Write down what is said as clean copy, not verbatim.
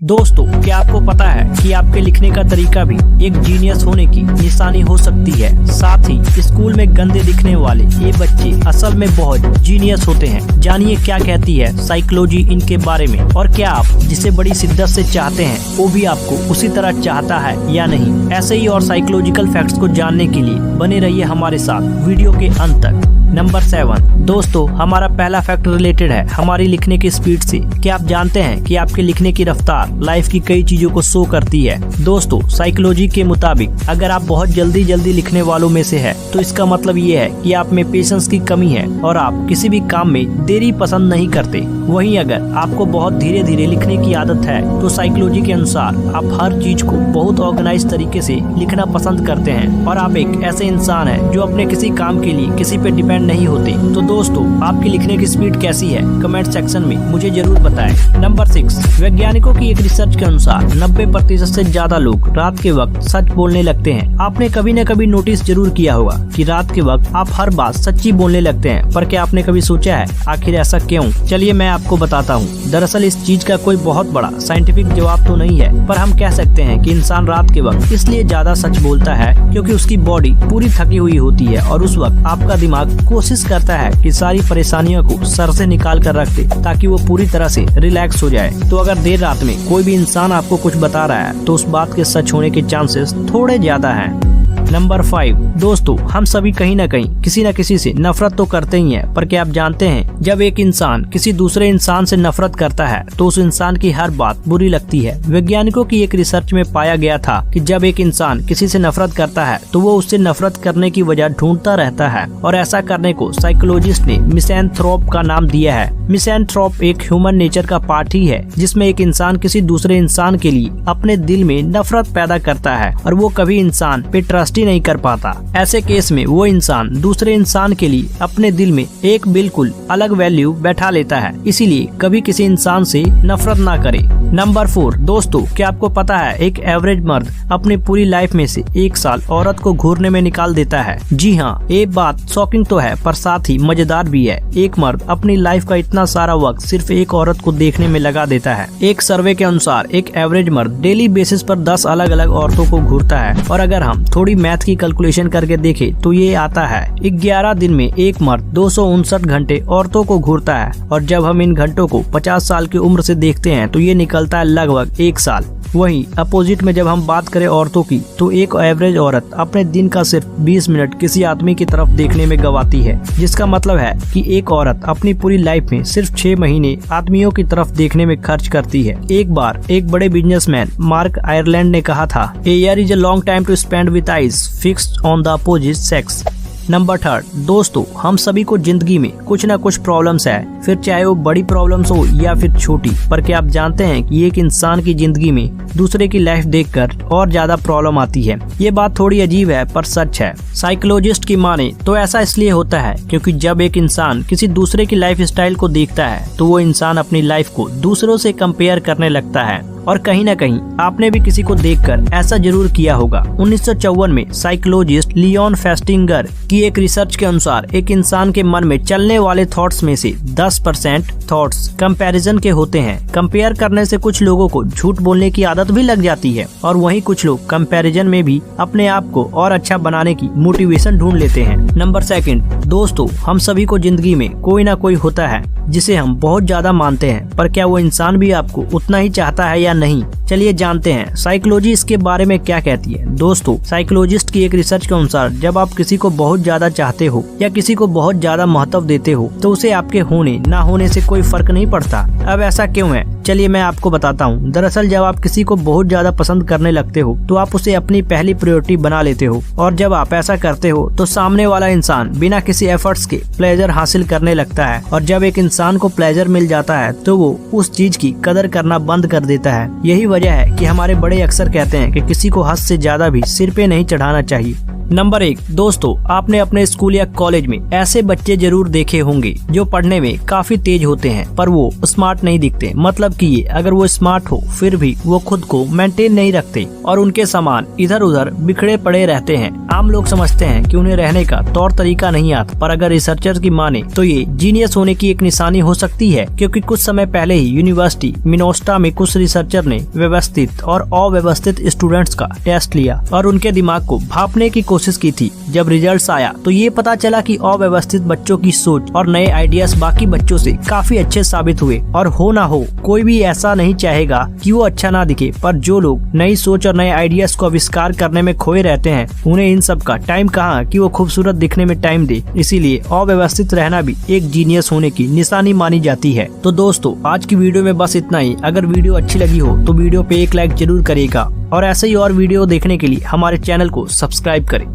दोस्तों, क्या आपको पता है कि आपके लिखने का तरीका भी एक जीनियस होने की निशानी हो सकती है। साथ ही स्कूल में गंदे दिखने वाले ये बच्चे असल में बहुत जीनियस होते हैं। जानिए क्या कहती है साइकोलॉजी इनके बारे में, और क्या आप जिसे बड़ी शिद्दत से चाहते हैं वो भी आपको उसी तरह चाहता है या नहीं। ऐसे ही और साइकोलॉजिकल फैक्ट्स को जानने के लिए बने रहिए हमारे साथ वीडियो के अंत तक। नंबर 7 दोस्तों, हमारा पहला फैक्ट रिलेटेड है हमारी लिखने की स्पीड से। क्या आप जानते हैं कि आपके लिखने की रफ्तार लाइफ की कई चीजों को शो करती है। दोस्तों, साइकोलॉजी के मुताबिक अगर आप बहुत जल्दी लिखने वालों में से है तो इसका मतलब ये है कि आप में पेशेंस की कमी है और आप किसी भी काम में देरी पसंद नहीं करते। वहीं अगर आपको बहुत धीरे लिखने की आदत है तो साइकोलॉजी के अनुसार आप हर चीज को बहुत ऑर्गेनाइज तरीके से लिखना पसंद करते हैं और आप एक ऐसे इंसान है जो अपने किसी काम के लिए किसी पे डिपेंड नहीं होते। तो दोस्तों, आपकी लिखने की स्पीड कैसी है कमेंट सेक्शन में मुझे जरूर बताएं। नंबर 6 वैज्ञानिकों की एक रिसर्च के अनुसार 90% से ज्यादा लोग रात के वक्त सच बोलने लगते हैं। आपने कभी न कभी नोटिस जरूर किया होगा कि रात के वक्त आप हर बात सच्ची बोलने लगते हैं, पर क्या आपने कभी सोचा है आखिर ऐसा क्यों? चलिए मैं आपको बताता हूँ। दरअसल इस चीज का कोई बहुत बड़ा साइंटिफिक जवाब तो नहीं है, पर हम कह सकते हैं कि इंसान रात के वक्त इसलिए ज्यादा सच बोलता है क्योंकि उसकी बॉडी पूरी थकी हुई होती है और उस वक्त आपका दिमाग कोशिश करता है कि सारी परेशानियों को सर से निकाल कर रख दे ताकि वो पूरी तरह से रिलैक्स हो जाए। तो अगर देर रात में कोई भी इंसान आपको कुछ बता रहा है तो उस बात के सच होने के चांसेस थोड़े ज्यादा हैं। नंबर 5 दोस्तों, हम सभी कहीं न कहीं किसी न किसी से नफरत तो करते ही हैं, पर क्या आप जानते हैं जब एक इंसान किसी दूसरे इंसान से नफरत करता है तो उस इंसान की हर बात बुरी लगती है। वैज्ञानिकों की एक रिसर्च में पाया गया था कि जब एक इंसान किसी से नफरत करता है तो वो उससे नफरत करने की वजह ढूंढता रहता है, और ऐसा करने को साइकोलॉजिस्ट ने मिसैंथ्रोप का नाम दिया है। मिसैंथ्रोप एक ह्यूमन नेचर का पार्ट ही है जिसमें एक इंसान किसी दूसरे इंसान के लिए अपने दिल में नफरत पैदा करता है और वो कभी इंसान पे ट्रस्ट नहीं कर पाता। ऐसे केस में वो इंसान दूसरे इंसान के लिए अपने दिल में एक बिल्कुल अलग वैल्यू बैठा लेता है। इसीलिए कभी किसी इंसान से नफरत ना करे। नंबर 4 दोस्तों, क्या आपको पता है एक एवरेज मर्द अपनी पूरी लाइफ में से 1 साल औरत को घूरने में निकाल देता है। जी हाँ, ये बात शॉकिंग तो है पर साथ ही मजेदार भी है। एक मर्द अपनी लाइफ का इतना सारा वक्त सिर्फ एक औरत को देखने में लगा देता है। एक सर्वे के अनुसार एक एवरेज मर्द डेली बेसिस पर 10 अलग अलग औरतों को घूरता है, और अगर हम थोड़ी मैथ की कैलकुलेशन करके देखें तो ये आता है 11 दिन में एक मर्द 259 घंटे औरतों को घूरता है, और जब हम इन घंटों को 50 साल की उम्र से देखते हैं तो ये निकलता है लगभग 1 साल। वहीं अपोजिट में जब हम बात करें औरतों की तो एक एवरेज औरत अपने दिन का सिर्फ 20 मिनट किसी आदमी की तरफ देखने में गवाती है, जिसका मतलब है कि एक औरत अपनी पूरी लाइफ में सिर्फ 6 महीने आदमियों की तरफ देखने में खर्च करती है। एक बार एक बड़े बिजनेसमैन मार्क आयरलैंड ने कहा था, a year is a long time to spend with eyes fixed on the opposite sex. Number 3 दोस्तों, हम सभी को जिंदगी में कुछ न कुछ प्रॉब्लम्स है, फिर चाहे वो बड़ी प्रॉब्लम्स हो या फिर छोटी। पर क्या आप जानते हैं कि एक इंसान की जिंदगी में दूसरे की लाइफ देखकर और ज्यादा प्रॉब्लम आती है। ये बात थोड़ी अजीब है पर सच है। साइकोलॉजिस्ट की माने तो ऐसा इसलिए होता है क्योंकि जब एक इंसान किसी दूसरे की लाइफ स्टाइल को देखता है तो वो इंसान अपनी लाइफ को दूसरों से कंपेयर करने लगता है, और कहीं न कहीं आपने भी किसी को देखकर ऐसा जरूर किया होगा। 1954 में साइकोलॉजिस्ट लियोन फेस्टिंगर की एक रिसर्च के अनुसार एक इंसान के मन में चलने वाले थॉट्स में से 10% थॉट्स कंपैरिजन के होते हैं। कंपेयर करने से कुछ लोगों को झूठ बोलने की आदत भी लग जाती है, और वहीं कुछ लोग कंपैरिजन में भी अपने आप को और अच्छा बनाने की मोटिवेशन ढूंढ लेते हैं। नंबर 2 दोस्तों, हम सभी को जिंदगी में कोई ना कोई होता है जिसे हम बहुत ज्यादा मानते हैं, पर क्या वो इंसान भी आपको उतना ही चाहता है या नहीं? चलिए जानते हैं साइकोलॉजी इसके बारे में क्या कहती है। दोस्तों, साइकोलॉजिस्ट की एक रिसर्च के अनुसार जब आप किसी को बहुत ज्यादा चाहते हो या किसी को बहुत ज्यादा महत्व देते हो तो उसे आपके होने ना होने से कोई फर्क नहीं पड़ता। अब ऐसा क्यों है? चलिए मैं आपको बताता हूँ। दरअसल जब आप किसी को बहुत ज्यादा पसंद करने लगते हो तो आप उसे अपनी पहली प्रायोरिटी बना लेते हो, और जब आप ऐसा करते हो तो सामने वाला इंसान बिना किसी एफर्ट्स के प्लेजर हासिल करने लगता है, और जब एक इंसान को प्लेजर मिल जाता है तो वो उस चीज की कदर करना बंद कर देता है। यही वजह है कि हमारे बड़े अक्सर कहते हैं कि किसी को हद से ज्यादा भी सिर पे नहीं चढ़ाना चाहिए। नंबर 1, दोस्तों आपने अपने स्कूल या कॉलेज में ऐसे बच्चे जरूर देखे होंगे जो पढ़ने में काफी तेज होते हैं पर वो स्मार्ट नहीं दिखते। मतलब कि ये अगर वो स्मार्ट हो फिर भी वो खुद को मेंटेन नहीं रखते और उनके सामान इधर उधर बिखरे पड़े रहते हैं। आम लोग समझते हैं कि उन्हें रहने का तौर तरीका नहीं आता, पर अगर रिसर्चर की माने तो ये जीनियस होने की एक निशानी हो सकती है, क्योंकि कुछ समय पहले ही यूनिवर्सिटी मिनेसोटा में कुछ रिसर्चर ने व्यवस्थित और अव्यवस्थित स्टूडेंट्स का टेस्ट लिया और उनके दिमाग को भांपने की कोशिश की थी। जब रिजल्ट्स आया तो ये पता चला कि अव्यवस्थित बच्चों की सोच और नए आइडियाज बाकी बच्चों से काफी अच्छे साबित हुए। और हो ना हो, कोई भी ऐसा नहीं चाहेगा कि वो अच्छा ना दिखे, पर जो लोग नई सोच और नए आइडियाज को आविष्कार करने में खोए रहते हैं उन्हें इन सब का टाइम कहाँ कि वो खूबसूरत दिखने में टाइम दे। इसीलिए अव्यवस्थित रहना भी एक जीनियस होने की निशानी मानी जाती है। तो दोस्तों आज की वीडियो में बस इतना ही। अगर वीडियो अच्छी लगी हो तो वीडियो पे एक लाइक जरूर करिएगा और ऐसे ही और वीडियो देखने के लिए हमारे चैनल को सब्सक्राइब करें।